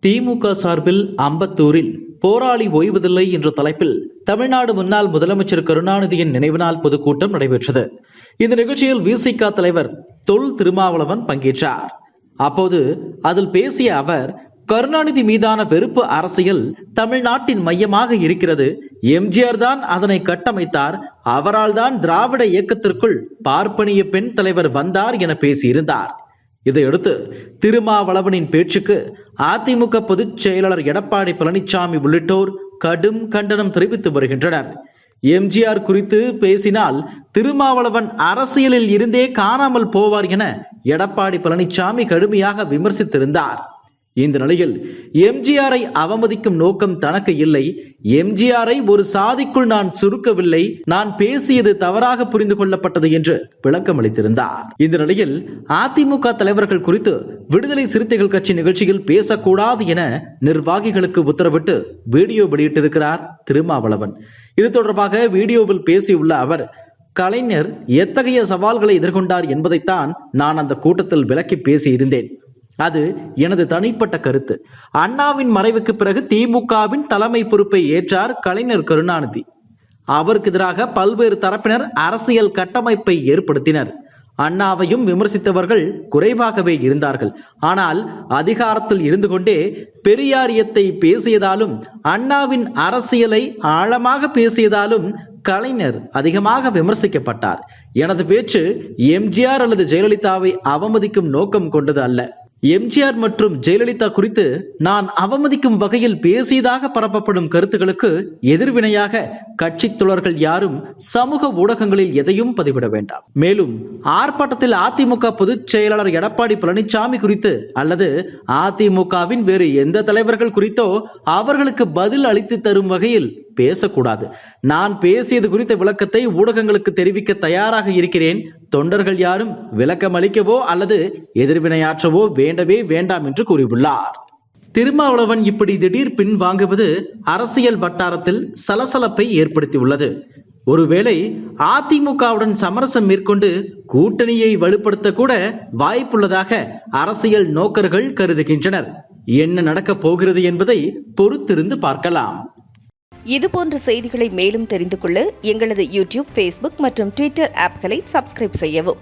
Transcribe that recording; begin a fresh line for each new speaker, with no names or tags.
திமுக சார்பில் அம்பத்தூரில் போராளி ஓய்வதில்லை என்ற தலைப்பில் தமிழ்நாடு முன்னாள் முதலமைச்சர் கருணாநிதியின் நினைவு நாள் பொதுக்கூட்டம் நடைபெற்றது. இந்த நிகழ்ச்சியில் விசிக தலைவர் தொல் திருமாவளவன் பங்கேற்றார். அப்போது அதில் பேசிய அவர், கருணாநிதி மீதான வெறுப்பு அரசியல் தமிழ்நாட்டின் மையமாக இருக்கிறது. எம்ஜிஆர் தான் அதனை கட்டமைத்தார். அவரால் தான் திராவிட இயக்கத்திற்குள் பார்ப்பனிய பெண் தலைவர் வந்தார் என பேசியிருந்தார். இதையடுத்து திருமாவளவனின் பேச்சுக்கு அதிமுக பொதுச் செயலாளர் எடப்பாடி பழனிசாமி உள்ளிட்டோர் கடும் கண்டனம் தெரிவித்து வருகின்றனர். எம்ஜிஆர் குறித்து பேசினால் திருமாவளவன் அரசியலில் இருந்தே காணாமல் போவார் என எடப்பாடி பழனிசாமி கடுமையாக விமர்சித்திருந்தார். இந்த நிலையில் எம்ஜிஆரை அவமதிக்கும் நோக்கம் தனக்கு இல்லை, எம்ஜிஆரை ஒரு சாதிக்குள் நான் சுருக்கவில்லை, நான் பேசியது தவறாக புரிந்து கொள்ளப்பட்டது என்று விளக்கம் அளித்திருந்தார். இந்த நிலையில் அதிமுக தலைவர்கள் குறித்து விடுதலை சிறுத்தைகள் கட்சி நிகழ்ச்சியில் பேசக்கூடாது என நிர்வாகிகளுக்கு உத்தரவிட்டு வீடியோ வெளியிட்டிருக்கிறார் திருமாவளவன். இது தொடர்பாக வீடியோவில் பேசியுள்ள அவர், கலைஞர் எத்தகைய சவால்களை எதிர்கொண்டார் என்பதைத்தான் நான் அந்த கூட்டத்தில் விளக்கி பேசியிருந்தேன். அது எனது தனிப்பட்ட கருத்து. அண்ணாவின் மறைவுக்கு பிறகு திமுகவின் தலைமை பொறுப்பை ஏற்றார் கலைஞர் கருணாநிதி. அவருக்கு எதிராக பல்வேறு தரப்பினர் அரசியல் கட்டமைப்பை ஏற்படுத்தினர். அண்ணாவையும் விமர்சித்தவர்கள் குறைவாகவே இருந்தார்கள். ஆனால் அதிகாரத்தில் இருந்து கொண்டே பெரியாரியத்தை பேசியதாலும் அண்ணாவின் அரசியலை ஆழமாக பேசியதாலும் கலைஞர் அதிகமாக விமர்சிக்கப்பட்டார். எனது பேச்சு எம்ஜிஆர் அல்லது ஜெயலலிதாவை அவமதிக்கும் நோக்கம் கொண்டது அல்ல. எம்ஜிஆர் மற்றும் ஜெயலலிதா குறித்து நான் அவமதிக்கும் வகையில் பேசியதாக பரப்பப்படும் கருத்துக்களுக்கு எதிர்வினையாக கட்சி தோழர்கள் யாரும் சமூக ஊடகங்களில் எதையும் பதிவிட வேண்டாம். மேலும் ஆர்ப்பாட்டத்தில் அதிமுக பொதுச் செயலாளர் எடப்பாடி பழனிசாமி குறித்து அல்லது அதிமுகவின் வேறு எந்த தலைவர்கள் குறித்தோ அவர்களுக்கு பதில் அளித்து தரும் வகையில் பேசக்கூடாது. நான் பேசியது குறித்த விளக்கத்தை ஊடகங்களுக்கு தெரிவிக்க தயாராக இருக்கிறேன். தொண்டர்கள் யாரும் விளக்கம் அளிக்கவோ அல்லது எதிர்வினையாற்றவோ வேண்டவே வேண்டாம் என்று கூறியுள்ளார். திருமாவளவன் இப்படி திடீர் பின் வாங்குவது அரசியல் வட்டாரத்தில் சலசலப்பை ஏற்படுத்தியுள்ளது. ஒருவேளை அதிமுகவுடன் சமரசம் மேற்கொண்டு கூட்டணியை வலுப்படுத்த கூட வாய்ப்புள்ளதாக அரசியல் நோக்கர்கள் கருதுகின்றனர். என்ன நடக்கப் போகிறது என்பதை பொறுத்திருந்து பார்க்கலாம்.
இதுபோன்ற செய்திகளை மேலும் தெரிந்து கொள்ள எங்களது யூடியூப், ஃபேஸ்புக் மற்றும் ட்விட்டர் ஆப்களை சப்ஸ்கிரைப் செய்யவும்.